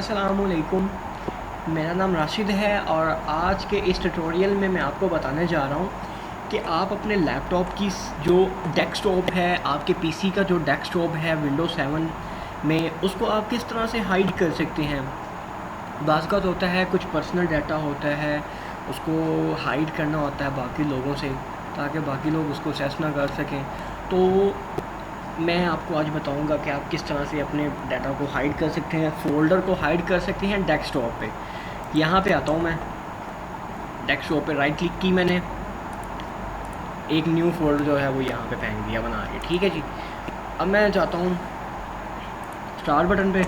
अस्सलामुअलैकुम। मेरा नाम राशिद है और आज के इस ट्यूटोरियल में मैं आपको बताने जा रहा हूँ कि आप अपने लैपटॉप की जो डेस्कटॉप है, आपके पीसी का जो डेस्कटॉप है विंडोज़ 7 में, उसको आप किस तरह से हाइड कर सकते हैं। बाज़ होता है कुछ पर्सनल डाटा होता है, उसको हाइड करना होता है बाकी लोगों से ताकि बाकी लोग उसको एक्सेस ना कर सकें। तो मैं आपको आज बताऊंगा कि आप किस तरह से अपने डाटा को हाइड कर सकते हैं, फ़ोल्डर को हाइड कर सकते हैं डेस्कटॉप पे। यहाँ पे आता हूँ मैं, डेस्कटॉप पे राइट क्लिक की मैंने, एक न्यू फोल्डर जो है वो यहाँ पे फेंक दिया बना के। ठीक है जी। अब मैं जाता हूँ स्टार्ट बटन पे,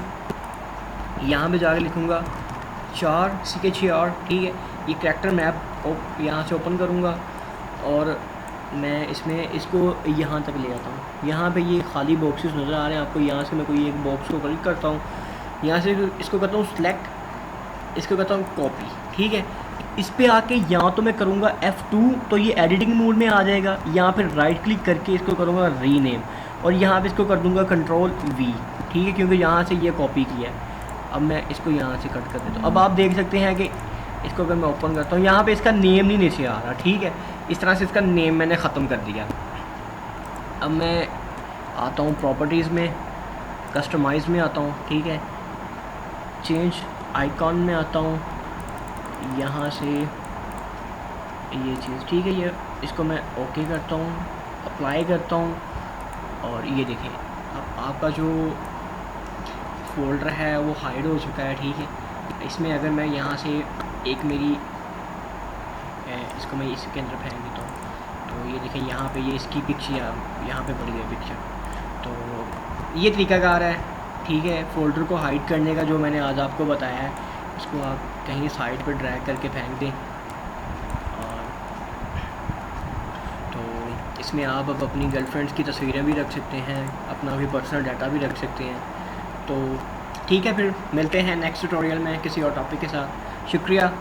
यहाँ पे जाके लिखूँगा 4 ठीक है। ये कैरेक्टर मैप यहाँ से ओपन करूँगा और मैं इसमें इसको यहाँ तक ले आता हूँ। यहाँ पे ये खाली बॉक्सेस नज़र आ रहे हैं आपको, यहाँ से मैं कोई एक बॉक्स को क्लिक करता हूँ, यहाँ से इसको करता हूँ सिलेक्ट, इसको करता हूँ कॉपी। ठीक है। इस पे आके यहाँ तो मैं करूँगा F2 तो ये एडिटिंग मोड में आ जाएगा। यहाँ पे राइट क्लिक करके इसको करूँगा रीनेम और यहाँ पे इसको कर दूँगा Ctrl+V। ठीक है, क्योंकि यहाँ से ये कॉपी किया है। अब मैं इसको यहाँ से कट कर देता हूँ। अब आप देख सकते हैं कि इसको अगर मैं ओपन करता हूँ, यहाँ पे इसका नेम नहीं नीचे आ रहा। ठीक है, इस तरह से इसका नेम मैंने ख़त्म कर दिया। अब मैं आता हूँ प्रॉपर्टीज़ में, कस्टमाइज़ में आता हूँ। ठीक है, चेंज आइकॉन में आता हूँ, यहाँ से ये चीज़ ठीक है, ये इसको मैं ओके करता हूँ, अप्लाई करता हूँ और ये देखें अब आपका जो फोल्डर है वो हाइड हो चुका है। ठीक है, इसमें अगर मैं यहाँ से एक मेरी इसको मैं इसके अंदर फेंक देता हूँ तो ये देखें यहाँ पे ये इसकी पिक्चर यहाँ पे पड़ी है पिक्चर। तो ये तरीकाकार है। ठीक है, फ़ोल्डर को हाइड करने का जो मैंने आज आपको बताया है, इसको आप कहीं साइड पर ड्रैग करके फेंक दें और तो इसमें आप अब अपनी गर्लफ्रेंड्स की तस्वीरें भी रख सकते हैं, अपना भी पर्सनल डाटा भी रख सकते हैं। तो ठीक है, फिर मिलते हैं नेक्स्ट ट्यूटोरियल में किसी और टॉपिक के साथ। शुक्रिया।